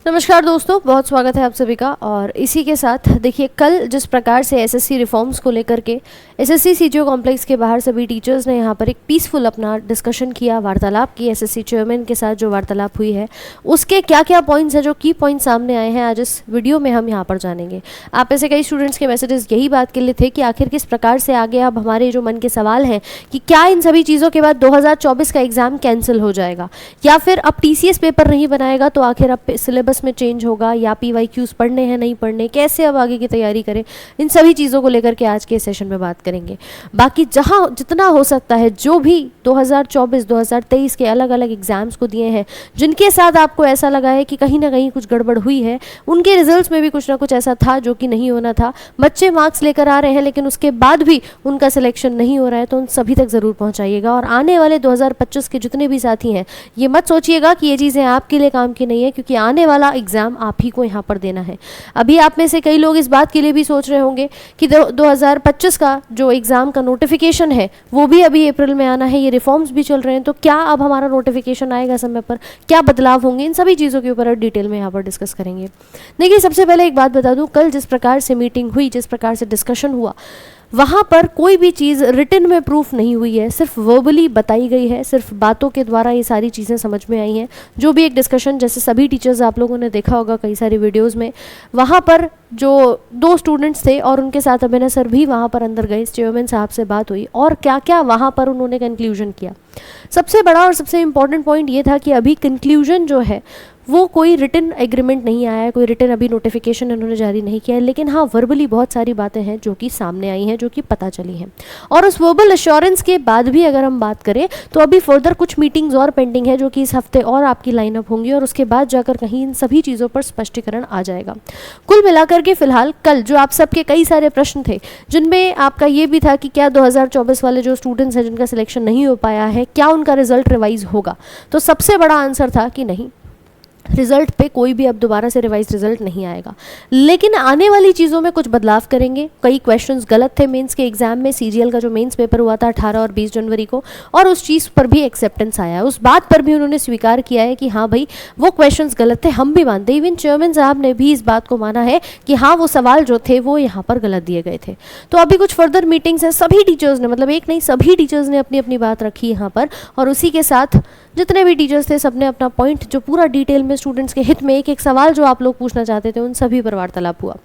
नमस्कार दोस्तों, बहुत स्वागत है आप सभी का। और इसी के साथ देखिए, कल जिस प्रकार से एसएससी रिफॉर्म्स को लेकर के एसएससी सीजीओ कॉम्प्लेक्स के बाहर सभी टीचर्स ने यहाँ पर एक पीसफुल अपना डिस्कशन किया, वार्तालाप की एसएससी चेयरमैन के साथ जो वार्तालाप हुई है उसके क्या क्या पॉइंट्स हैं, जो की पॉइंट्स सामने आए हैं, आज इस वीडियो में हम यहाँ पर जानेंगे। आप ऐसे कई स्टूडेंट्स के मैसेजेस यही बात के लिए थे कि आखिर किस प्रकार से आगे अब हमारे जो मन के सवाल हैं कि क्या इन सभी चीज़ों के बाद 2024 का एग्ज़ाम कैंसिल हो जाएगा या फिर अब टीसीएस पेपर नहीं बनाएगा तो आखिर अब सिलेबस में चेंज होगा या पीवाईक्यूज पढ़ने हैं नहीं पढ़ने, कैसे अब आगे की तैयारी करें, इन सभी चीज़ों को लेकर के आज के सेशन में बात करेंगे। बाकी जहां जितना हो सकता है, जो भी 2024-2023 के अलग अलग एग्जाम्स को दिए हैं, जिनके साथ आपको ऐसा लगा है कि कहीं ना कहीं कुछ गड़बड़ हुई है, उनके रिजल्ट्स में भी कुछ ना कुछ ऐसा था जो कि नहीं होना था। बच्चे मार्क्स लेकर आ रहे हैं लेकिन उसके बाद भी उनका सिलेक्शन नहीं हो रहा है, तो उन सभी तक ज़रूर पहुँचाइएगा। और आने वाले 2025 के जितने भी साथी हैं, ये मत सोचिएगा कि ये चीज़ें आपके लिए काम की नहीं है, क्योंकि आने वाला एग्ज़ाम आप ही को यहाँ पर देना है। अभी आप में से कई लोग इस बात के लिए भी सोच रहे होंगे कि 2025 का जो एग्ज़ाम का नोटिफिकेशन है वो भी अभी अप्रैल में आना है, ये रिफॉर्म्स भी चल रहे हैं, तो क्या अब हमारा नोटिफिकेशन आएगा समय पर, क्या बदलाव होंगे, इन सभी चीज़ों के ऊपर डिटेल में यहाँ पर डिस्कस करेंगे। देखिए, सबसे पहले एक बात बता दूँ, कल जिस प्रकार से मीटिंग हुई, जिस प्रकार से डिस्कशन हुआ, वहाँ पर कोई भी चीज़ रिटन में प्रूफ नहीं हुई है, सिर्फ वर्बली बताई गई है, सिर्फ बातों के द्वारा ये सारी चीज़ें समझ में आई हैं। जो भी एक डिस्कशन, जैसे सभी टीचर्स आप लोगों ने देखा होगा कई सारी वीडियोस में, वहाँ पर जो 2 स्टूडेंट्स थे और उनके साथ अभिनय सर भी वहाँ पर अंदर गए, चेयरमैन साहब से बात हुई और क्या क्या वहाँ पर उन्होंने कंक्लूजन किया। सबसे बड़ा और सबसे इम्पॉर्टेंट पॉइंट ये था कि अभी कंक्लूजन जो है वो कोई रिटन एग्रीमेंट नहीं आया है, कोई रिटन अभी नोटिफिकेशन इन्होंने जारी नहीं किया है, लेकिन हाँ वर्बली बहुत सारी बातें हैं जो कि सामने आई हैं, जो कि पता चली हैं। और उस वर्बल एश्योरेंस के बाद भी अगर हम बात करें तो अभी फर्दर कुछ मीटिंग्स और पेंडिंग है, जो कि इस हफ्ते और आपकी लाइनअप होंगी और उसके बाद जाकर कहीं इन सभी चीज़ों पर स्पष्टीकरण आ जाएगा। कुल मिलाकर के फिलहाल कल जो आप सबके कई सारे प्रश्न थे, जिनमें आपका ये भी था कि क्या 2024 वाले जो स्टूडेंट्स हैं जिनका सिलेक्शन नहीं हो पाया है, क्या उनका रिजल्ट रिवाइज होगा, तो सबसे बड़ा आंसर था कि नहीं, रिजल्ट पे कोई भी अब दोबारा से रिवाइज रिजल्ट नहीं आएगा। लेकिन आने वाली चीज़ों में कुछ बदलाव करेंगे। कई क्वेश्चंस गलत थे मेंस के एग्जाम में, सीजीएल का जो मेंस पेपर हुआ था 18 और 20 जनवरी को, और उस चीज़ पर भी एक्सेप्टेंस आया है, उस बात पर भी उन्होंने स्वीकार किया है कि हाँ भाई वो क्वेश्चंस गलत थे, हम भी मानते हैं। इवन चेयरमैन साहब ने भी इस बात को माना है कि हाँ वो सवाल जो थे वो यहाँ पर गलत दिए गए थे। तो अभी कुछ फर्दर मीटिंग्स हैं, सभी टीचर्स ने, मतलब एक नहीं सभी टीचर्स ने अपनी अपनी बात रखी यहाँ पर, और उसी के साथ जितने भी टीचर्स थे सबने अपना पॉइंट जो पूरा डिटेल में स्टूडेंट्स के हित में एक एक सवाल जो आप लोग पूछना चाहते थे उन सभी पर वार्तालाप हुआ।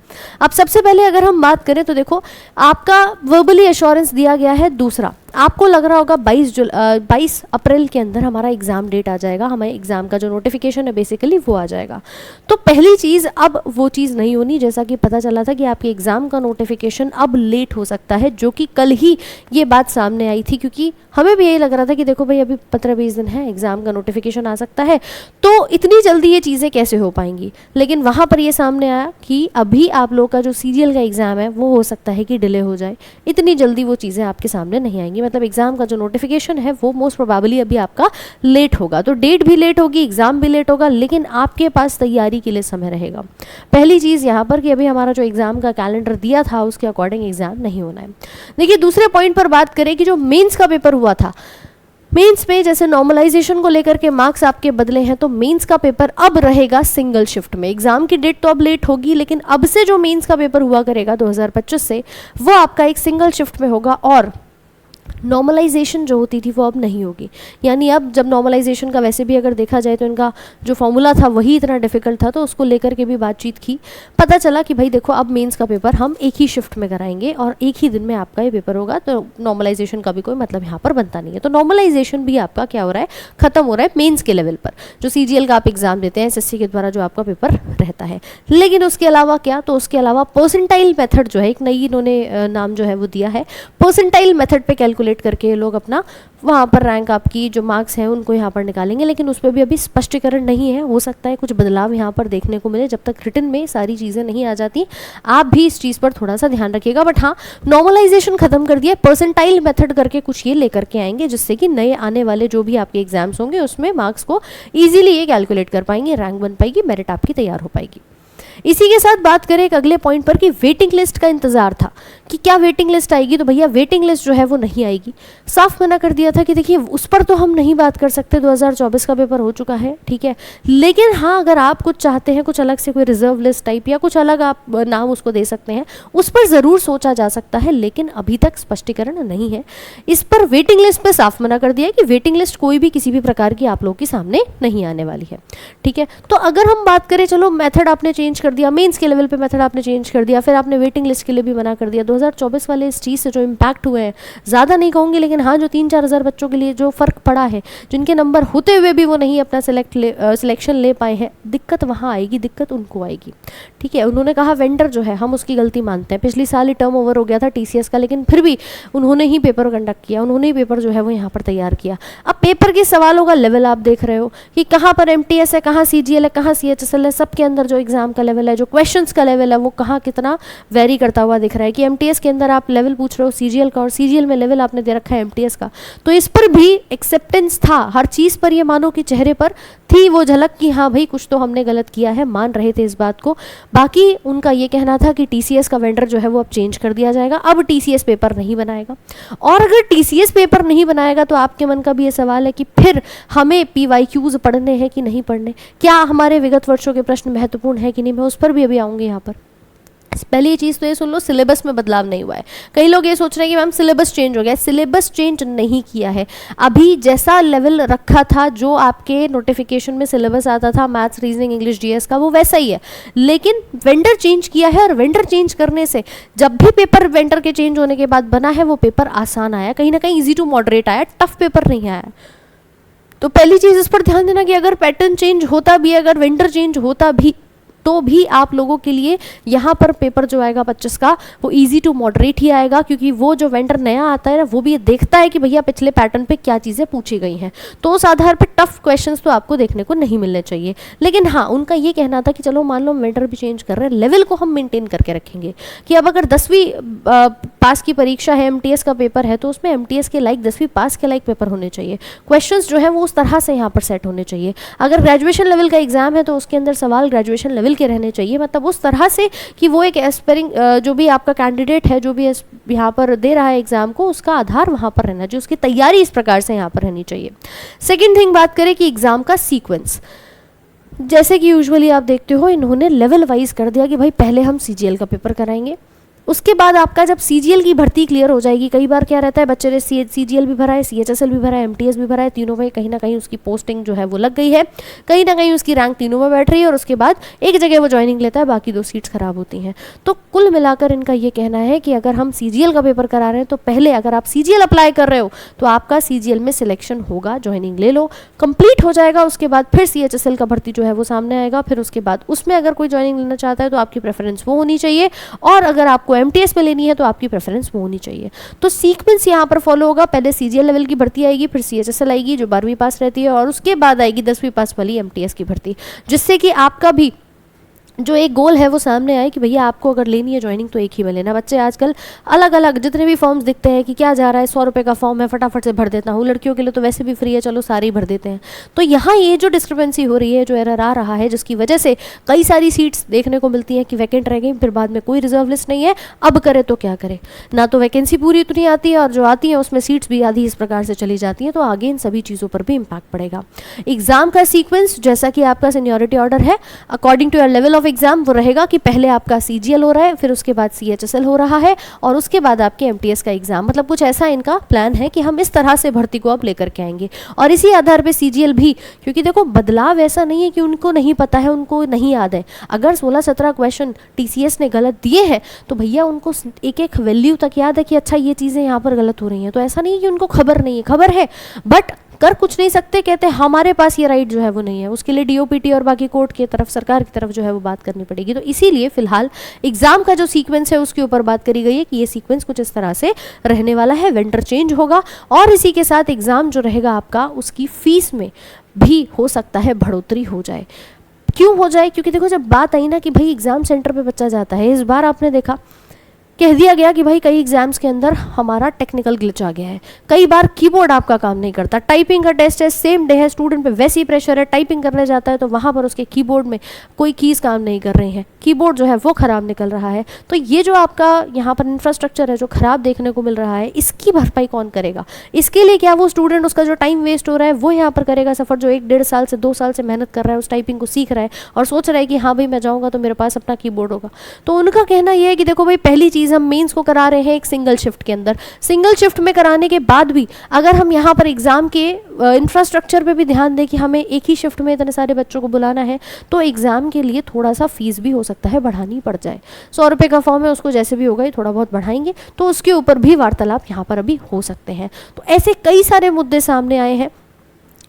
अब सबसे पहले अगर हम बात करें तो देखो, आपका वर्बली एश्योरेंस दिया गया है दूसरा, आपको लग रहा होगा 22 अप्रैल के अंदर हमारा एग्ज़ाम डेट आ जाएगा, हमारे एग्ज़ाम का जो नोटिफिकेशन है बेसिकली वो आ जाएगा। तो पहली चीज़, अब वो चीज़ नहीं होनी, जैसा कि पता चला था कि आपके एग्ज़ाम का नोटिफिकेशन अब लेट हो सकता है, जो कि कल ही ये बात सामने आई थी, क्योंकि हमें भी यही लग रहा था कि देखो भाई अभी 15-20 दिन है, एग्ज़ाम का नोटिफिकेशन आ सकता है, तो इतनी जल्दी ये चीज़ें कैसे हो पाएंगी। लेकिन वहाँ पर ये सामने आया कि अभी आप लोग का जो सीजीएल का एग्ज़ाम है वो हो सकता है कि डिले हो जाए, इतनी जल्दी वो चीज़ें आपके सामने नहीं आएंगी। मतलब एग्जाम का जो नोटिफिकेशन है वो मोस्ट प्रोबेबली अभी आपका लेट होगा, तो डेट भी लेट होगी, एग्जाम भी लेट होगा, लेकिन आपके पास तैयारी के लिए समय रहेगा। पहली चीज़ यहाँ पर कि अभी हमारा जो एग्जाम का कैलेंडर दिया था उसके अकॉर्डिंग एग्जाम नहीं होना है। देखिए, दूसरे पॉइंट पर बात करें कि जो मेंस का पेपर हुआ था, मेंस में जैसे नॉर्मलाइजेशन को लेकर के मार्क्स आपके बदले हैं, तो मेंस का पेपर अब रहेगा सिंगल शिफ्ट में। एग्जाम की डेट तो अब लेट होगी, लेकिन अब से जो मेंस का पेपर हुआ करेगा 2025 से, वो आपका एक सिंगल शिफ्ट में होगा, और नॉर्मलाइजेशन जो होती थी वो अब नहीं होगी। यानी अब जब नॉर्मलाइजेशन का वैसे भी अगर देखा जाए तो इनका जो फॉर्मूला था वही इतना डिफिकल्ट था, तो उसको लेकर के भी बातचीत की, पता चला कि भाई देखो अब मेंस का पेपर हम एक ही शिफ्ट में कराएंगे और एक ही दिन में आपका ये पेपर होगा, तो नॉर्मलाइजेशन का भी कोई मतलब यहाँ पर बनता नहीं है। तो नॉर्मलाइजेशन भी आपका क्या हो रहा है, खत्म हो रहा है मेंस के लेवल पर, जो सीजीएल का आप एग्जाम देते हैं एसएससी के द्वारा जो आपका पेपर रहता है। लेकिन उसके अलावा क्या, तो उसके अलावा परसेंटाइल मेथड जो है, एक नई इन्होंने नाम जो है वो दिया है, परसेंटाइल मेथड पे कैलकुलेट करके लोग अपना वहाँ पर रैंक आपकी जो मार्क्स हैं उनको यहाँ पर निकालेंगे। लेकिन उस पर भी अभी स्पष्टीकरण नहीं है, हो सकता है कुछ बदलाव यहाँ पर देखने को मिले, जब तक रिटन में सारी चीज़ें नहीं आ जाती। आप भी इस चीज़ पर थोड़ा सा ध्यान रखिएगा। बट हाँ, नॉर्मलाइजेशन खत्म कर दिया, परसेंटाइल मेथड करके कुछ ये लेकर के आएंगे, जिससे कि नए आने वाले जो भी आपके एग्जाम्स होंगे उसमें मार्क्स को ईजिली ये कैलकुलेट कर पाएंगे, रैंक बन पाएगी, मेरिट आपकी तैयार हो पाएगी। इसी के साथ बात करें एक अगले पॉइंट पर कि वेटिंग लिस्ट का इंतजार था कि क्या वेटिंग लिस्ट आएगी, तो भैया वेटिंग लिस्ट जो है वो नहीं आएगी। साफ मना कर दिया था कि देखिए उस पर तो हम नहीं बात कर सकते, 2024 का पेपर हो चुका है, ठीक है, लेकिन हाँ अगर आप कुछ चाहते हैं, कुछ अलग से कोई रिजर्व लिस्ट टाइप या कुछ अलग आप नाम उसको दे सकते हैं, उस पर ज़रूर सोचा जा सकता है, लेकिन अभी तक स्पष्टीकरण नहीं है। इस पर वेटिंग लिस्ट पर साफ मना कर दिया है कि वेटिंग लिस्ट कोई भी किसी भी प्रकार की आप लोगों के सामने नहीं आने वाली है, ठीक है। तो अगर हम बात करें, चलो मेथड आपने चेंज कर दिया, मेंस के लेवल पे मेथड आपने चेंज कर दिया, फिर आपने वेटिंग लिस्ट के लिए भी मना कर दिया, 2024 वाले इस चीज़ से जो इम्पैक्ट हुए हैं, ज़्यादा नहीं कहूँगी, लेकिन हाँ जो 3-4 हज़ार बच्चों के लिए जो फ़र्क पड़ा है, जिनके नंबर होते हुए भी वो नहीं अपना सिलेक्शन ले पाए हैं, दिक्कत वहाँ आएगी, दिक्कत उनको आएगी, ठीक है। उन्होंने कहा वेंडर जो है हम उसकी गलती मानते हैं, पिछली साल ही टर्म ओवर हो गया था TCS का, लेकिन फिर भी उन्होंने ही पेपर कंडक्ट किया, उन्होंने ही पेपर जो है वो यहाँ पर तैयार किया। अब पेपर के सवालों का लेवल आप देख रहे हो कि कहाँ पर MTS है, कहाँ CGL है, कहाँ CHSL है, सबके अंदर जो एग्जाम का लेवल है, जो क्वेश्चंस का लेवल है, वो कहाँ कितना वेरी करता हुआ दिख रहा है कि MTS के अंदर आप लेवल पूछ रहे हो CGL का और CGL में लेवल आपने दे रखा है MTS का। तो इस पर भी एक्सेप्टेंस था, हर चीज़ पर ये मानो कि चेहरे पर थी वो झलक कि हाँ भाई कुछ तो हमने गलत किया है, मान रहे थे इस बात को। बाकी उनका ये कहना था कि TCS का वेंडर जो है वो अब चेंज कर दिया जाएगा, अब TCS पेपर नहीं बनाएगा। और अगर TCS पेपर नहीं बनाएगा तो आपके मन का भी ये सवाल है कि फिर हमें PYQs पढ़ने हैं कि नहीं पढ़ने, क्या हमारे विगत वर्षों के प्रश्न महत्वपूर्ण है कि नहीं, मैं उस पर भी अभी आऊँगी यहाँ पर। पहली चीज़ तो ये सुन लो, सिलेबस में बदलाव नहीं हुआ है। कई लोग ये सोच रहे हैं कि मैम सिलेबस चेंज हो गया है, सिलेबस चेंज नहीं किया है। अभी जैसा लेवल रखा था, जो आपके नोटिफिकेशन में सिलेबस आता था मैथ्स, रीजनिंग, इंग्लिश, GS का, वो वैसा ही है, लेकिन वेंडर चेंज किया है। और वेंडर चेंज करने से जब भी पेपर वेंडर के चेंज होने के बाद बना है, वो पेपर आसान आया, कहीं ना कहीं ईजी टू मॉडरेट आया, टफ पेपर नहीं आया। तो पहली चीज़ इस पर ध्यान देना कि अगर पैटर्न चेंज होता भी, अगर वेंडर चेंज होता भी, तो भी आप लोगों के लिए यहाँ पर पेपर जो आएगा 25 का वो इजी टू मॉडरेट ही आएगा, क्योंकि वो जो वेंडर नया आता है ना, वो भी ये देखता है कि भैया पिछले पैटर्न पे क्या चीज़ें पूछी गई हैं, तो उस आधार पर टफ क्वेश्चंस तो आपको देखने को नहीं मिलने चाहिए। लेकिन हाँ उनका ये कहना था कि चलो मान लो वेंडर भी चेंज कर रहे हैं, लेवल को हम मेंटेन करके रखेंगे कि अब अगर 10वीं पास की परीक्षा है, MTS का पेपर है, तो उसमें MTS के लाइक 10वीं पास के लाइक पेपर होने चाहिए, क्वेश्चंस जो है वो उस तरह से यहाँ पर सेट होने चाहिए। अगर ग्रेजुएशन लेवल का एग्जाम है तो उसके अंदर सवाल ग्रेजुएशन लेवल के रहने चाहिए, मतलब उस तरह से कि वो एक एस्पायरिंग जो भी आपका कैंडिडेट है, जो भी यहाँ पर दे रहा है एग्जाम को, उसका आधार वहाँ पर रहना चाहिए, उसकी तैयारी इस प्रकार से यहाँ पर रहनी चाहिए। सेकेंड थिंग बात करें कि एग्जाम का सीक्वेंस, जैसे कि यूजुअली आप देखते हो इन्होंने लेवल वाइज कर दिया कि भाई पहले हम CGL का पेपर कराएंगे, उसके बाद आपका जब CGL की भर्ती क्लियर हो जाएगी, कई बार क्या रहता है बच्चे ने CGL भी भरा है, CHSL भी भरा है, MTS भी भरा है, तीनों में कहीं ना कहीं उसकी पोस्टिंग जो है वो लग गई है, कहीं ना कहीं उसकी रैंक तीनों में बैठ रही है, और उसके बाद एक जगह वो ज्वाइनिंग लेता है, बाकी 2 सीट्स खराब होती हैं। तो कुल मिलाकर इनका ये कहना है कि अगर हम CGL का पेपर करा रहे हैं तो पहले अगर आप CGL अप्लाई कर रहे हो तो आपका CGL में सिलेक्शन होगा, ज्वाइनिंग ले लो, कंप्लीट हो जाएगा, उसके बाद फिर CHSL का भर्ती जो है वो सामने आएगा, फिर उसके बाद उसमें अगर कोई ज्वाइनिंग लेना चाहता है तो आपकी प्रेफरेंस वो होनी चाहिए, और अगर आपको MTS में लेनी है तो आपकी प्रेफरेंस वो होनी चाहिए। तो सीक्वेंस यहाँ पर फॉलो होगा, पहले CGL लेवल की भर्ती आएगी, फिर CHSL आएगी जो 12वीं पास रहती है, और उसके बाद आएगी 10वीं पास वाली MTS की भर्ती, जिससे कि आपका भी जो एक गोल है वो सामने आए कि भैया आपको अगर लेनी है ज्वाइनिंग तो एक ही में लेना। बच्चे आजकल अलग अलग जितने भी फॉर्म्स दिखते हैं कि क्या जा रहा है, 100 रुपये का फॉर्म है, फटाफट से भर देता हूँ, लड़कियों के लिए तो वैसे भी फ्री है, चलो सारे ही भर देते हैं। तो यहाँ ये जो डिस्क्रिपेंसी हो रही है, जो एरर आ रहा है, जिसकी वजह से कई सारी सीट्स देखने को मिलती हैं कि वैकेंट रह गई, फिर बाद में कोई रिजर्व लिस्ट नहीं है, अब करे तो क्या करे, ना तो वैकेंसी पूरी उतनी आती है, और जो आती है उसमें सीट्स भी आधी इस प्रकार से चली जाती हैं, तो आगे इन सभी चीज़ों पर भी इम्पैक्ट पड़ेगा। एग्जाम का सीक्वेंस जैसा कि आपका सीनियरिटी ऑर्डर है, according to your level of exam वो रहेगा कि पहले आपका CGL हो रहा है, फिर उसके बाद CHSL हो रहा है, और उसके बाद आपके MTS का एग्जाम, मतलब कुछ ऐसा इनका प्लान है कि हम इस तरह से भर्ती को अब लेकर के आएंगे। और इसी आधार पे CGL भी, क्योंकि देखो बदलाव ऐसा नहीं है कि उनको नहीं पता है, उनको नहीं याद है, अगर 16-17 क्वेश्चन TCS ने गलत दिए हैं तो भैया उनको एक एक वैल्यू तक याद है कि अच्छा ये चीज़ें यहाँ पर गलत हो रही हैं। तो ऐसा नहीं है कि उनको खबर नहीं है, खबर है, बट कर कुछ नहीं सकते, कहते हैं हमारे पास ये राइट जो है वो नहीं है, उसके लिए DOPT और बाकी कोर्ट की तरफ, सरकार की तरफ जो है वो बात करनी पड़ेगी। तो इसीलिए फिलहाल एग्जाम का जो सीक्वेंस है उसके ऊपर बात करी गई है कि ये सीक्वेंस कुछ इस तरह से रहने वाला है, वेंडर चेंज होगा, और इसी के साथ एग्जाम जो रहेगा आपका उसकी फीस में भी हो सकता है बढ़ोतरी हो जाए। क्यों हो जाए? क्योंकि देखो जब बात आई ना कि भाई एग्जाम सेंटर पे बच्चा जाता है, इस बार आपने देखा कह दिया गया कि भाई कई एग्जाम्स के अंदर हमारा टेक्निकल ग्लिच आ गया है, कई बार कीबोर्ड आपका काम नहीं करता, टाइपिंग का टेस्ट है, सेम डे है, स्टूडेंट पे वैसे ही प्रेशर है, टाइपिंग करने जाता है तो वहाँ पर उसके कीबोर्ड में कोई कीज़ काम नहीं कर रही हैं, कीबोर्ड जो है वो ख़राब निकल रहा है। तो ये जो आपका यहाँ पर इंफ्रास्ट्रक्चर है जो ख़राब देखने को मिल रहा है, इसकी भरपाई कौन करेगा? इसके लिए क्या वो स्टूडेंट, उसका जो टाइम वेस्ट हो रहा है वो यहाँ पर करेगा सफ़र, जो 1-1.5 साल से 2 साल से मेहनत कर रहा है, उस टाइपिंग को सीख रहा है और सोच रहा है कि हाँ भाई मैं जाऊँगा तो मेरे पास अपना कीबोर्ड होगा। तो उनका कहना यह है कि देखो भाई, पहली चीज़ हम मेंस को करा रहे हैं एक सिंगल शिफ्ट के अंदर, सिंगल शिफ्ट में कराने के बाद भी अगर हम यहाँ पर एग्ज़ाम के इंफ्रास्ट्रक्चर पे भी ध्यान दें कि हमें एक ही शिफ्ट में इतने सारे बच्चों को बुलाना है, तो एग्ज़ाम के लिए थोड़ा सा फीस भी हो सकता है बढ़ानी पड़ जाए। 100 रुपये का फॉर्म है, उसको जैसे भी होगा ये थोड़ा बहुत बढ़ाएंगे, तो उसके ऊपर भी वार्तालाप यहाँ पर अभी हो सकते हैं। तो ऐसे कई सारे मुद्दे सामने आए हैं।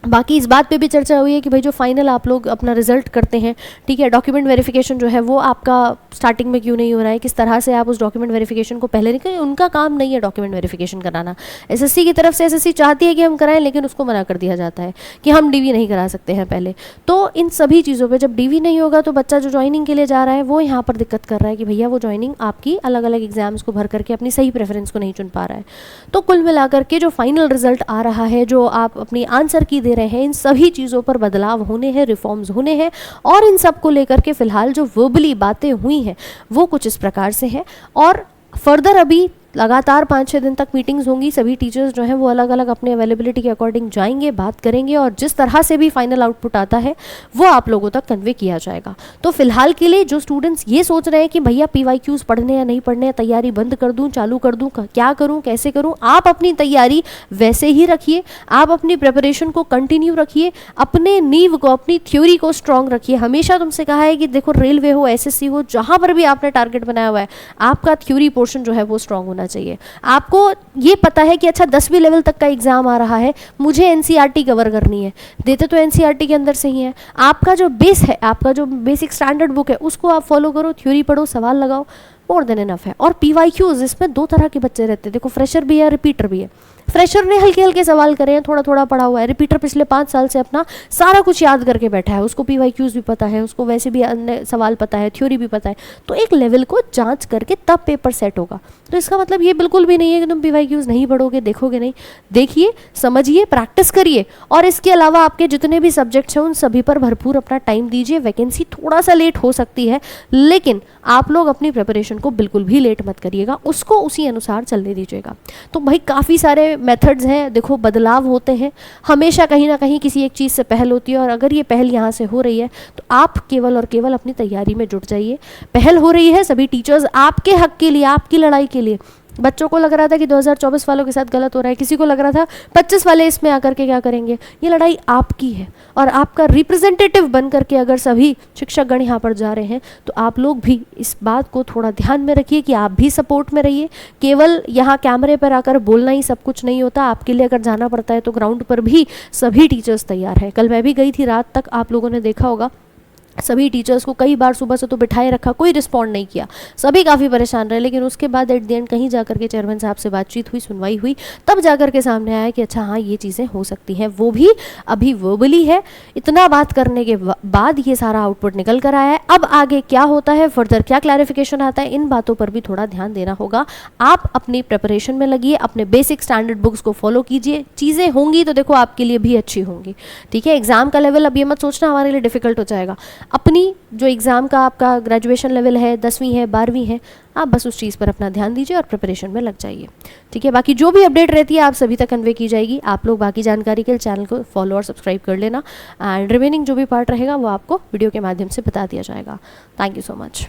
बाकी इस बात पे भी चर्चा हुई है कि भाई जो फाइनल आप लोग अपना रिजल्ट करते हैं, ठीक है, डॉक्यूमेंट वेरिफिकेशन जो है वो आपका स्टार्टिंग में क्यों नहीं हो रहा है, किस तरह से आप उस डॉक्यूमेंट वेरिफिकेशन को पहले नहीं करें, उनका काम नहीं है डॉक्यूमेंट वेरिफिकेशन कराना। एसएससी की तरफ से एसएससी चाहती है कि हम कराएं, लेकिन उसको मना कर दिया जाता है कि हम डीवी नहीं करा सकते हैं पहले। तो इन सभी चीज़ों पर जब डीवी नहीं होगा तो बच्चा जो ज्वाइनिंग के लिए जा रहा है वो यहाँ पर दिक्कत कर रहा है कि भैया वो ज्वाइनिंग आपकी अलग अलग एग्जाम्स को भर करके अपनी सही प्रेफरेंस को नहीं चुन पा रहा है। तो कुल मिलाकर के जो फाइनल रिजल्ट आ रहा है, जो आप अपनी आंसर की दे रहे हैं, इन सभी चीज़ों पर बदलाव होने हैं, रिफॉर्म्स होने हैं। और इन सब को लेकर के फिलहाल जो वर्बली बातें हुई हैं वो कुछ इस प्रकार से हैं। और फर्दर अभी लगातार 5-6 दिन तक मीटिंग्स होंगी, सभी टीचर्स जो हैं वो अलग अलग अपने अवेलेबिलिटी के अकॉर्डिंग जाएंगे, बात करेंगे और जिस तरह से भी फाइनल आउटपुट आता है वो आप लोगों तक कन्वे किया जाएगा। तो फिलहाल के लिए जो स्टूडेंट्स ये सोच रहे हैं कि भैया PYQs पढ़ने या नहीं पढ़ने, तैयारी बंद कर दूं, चालू कर दूं, क्या करूं, कैसे करूं, आप अपनी तैयारी वैसे ही रखिए, आप अपनी प्रिपरेशन को कंटिन्यू रखिए, अपने नींव को, अपनी थ्योरी को स्ट्रॉन्ग रखिए। हमेशा तुमसे कहा है कि देखो रेलवे हो, SSC हो, जहाँ पर भी आपने टारगेट बनाया हुआ है, आपका थ्योरी पोर्शन जो है वो स्ट्रॉन्ग होना चाहिए। आपको ये पता है कि अच्छा 10वीं लेवल तक का एग्जाम आ रहा है, मुझे एनसीईआरटी कवर करनी है, देते तो एनसीईआरटी के अंदर से ही है। आपका जो बेस है, आपका जो बेसिक स्टैंडर्ड बुक है उसको आप फॉलो करो, थ्योरी पढ़ो, सवाल लगाओ, मोर देन इनफ है। और PYQs, इसमें 2 तरह के बच्चे रहते हैं, देखो फ्रेशर भी है, रिपीटर भी है। फ्रेशर ने हल्के हल्के सवाल करे हैं, थोड़ा थोड़ा पढ़ा हुआ है, रिपीटर पिछले 5 साल से अपना सारा कुछ याद करके बैठा है, उसको PYQs भी पता है, उसको वैसे भी अन्य सवाल पता है, थ्योरी भी पता है। तो एक लेवल को जांच करके तब पेपर सेट होगा। तो इसका मतलब ये बिल्कुल भी नहीं है कि तुम PYQs नहीं पढ़ोगे, देखोगे नहीं। देखिए, समझिए, प्रैक्टिस करिए और इसके अलावा आपके जितने भी सब्जेक्ट्स हैं उन सभी पर भरपूर अपना टाइम दीजिए। वैकेंसी थोड़ा सा लेट हो सकती है, लेकिन आप लोग अपनी प्रिपरेशन को बिल्कुल भी लेट मत करिएगा, उसको उसी अनुसार चलने दीजिएगा। तो भाई काफ़ी सारे मेथड्स हैं, देखो बदलाव होते हैं, हमेशा कहीं ना कहीं किसी एक चीज़ से पहल होती है, और अगर ये पहल यहाँ से हो रही है तो आप केवल और केवल अपनी तैयारी में जुट जाइए। पहल हो रही है, सभी टीचर्स आपके हक के लिए, आपकी लड़ाई के लिए। बच्चों को लग रहा था कि 2024 वालों के साथ गलत हो रहा है, किसी को लग रहा था 25 वाले इसमें आकर के क्या करेंगे। ये लड़ाई आपकी है और आपका रिप्रेजेंटेटिव बन करके अगर सभी शिक्षकगण यहाँ पर जा रहे हैं तो आप लोग भी इस बात को थोड़ा ध्यान में रखिए कि आप भी सपोर्ट में रहिए। केवल यहाँ कैमरे पर आकर बोलना ही सब कुछ नहीं होता, आपके लिए अगर जाना पड़ता है तो ग्राउंड पर भी सभी टीचर्स तैयार हैं। कल मैं भी गई थी रात तक, आप लोगों ने देखा होगा, सभी टीचर्स को कई बार सुबह से तो बिठाए रखा, कोई रिस्पॉन्ड नहीं किया, सभी काफ़ी परेशान रहे। लेकिन उसके बाद एट द एंड कहीं जाकर के चेयरमैन साहब से बातचीत हुई, सुनवाई हुई, तब जाकर के सामने आया कि अच्छा हाँ ये चीज़ें हो सकती हैं, वो भी अभी वर्बली है। इतना बात करने के बाद ये सारा आउटपुट निकल कर आया है। अब आगे क्या होता है, फर्दर क्या क्लैरिफिकेशन आता है, इन बातों पर भी थोड़ा ध्यान देना होगा। आप अपनी प्रिपरेशन में लगिए, अपने बेसिक स्टैंडर्ड बुक्स को फॉलो कीजिए, चीज़ें होंगी तो देखो आपके लिए भी अच्छी होंगी, ठीक है। एग्जाम का लेवल अब ये मत सोचना हमारे लिए डिफिकल्ट हो जाएगा। अपनी जो एग्ज़ाम का आपका ग्रेजुएशन लेवल है, 10वीं है, 12वीं है, आप बस उस चीज़ पर अपना ध्यान दीजिए और प्रिपरेशन में लग जाइए, ठीक है। बाकी जो भी अपडेट रहती है आप सभी तक कन्वे की जाएगी। आप लोग बाकी जानकारी के लिए चैनल को फॉलो और सब्सक्राइब कर लेना, एंड रिमेनिंग जो भी पार्ट रहेगा वो आपको वीडियो के माध्यम से बता दिया जाएगा। Thank you so much.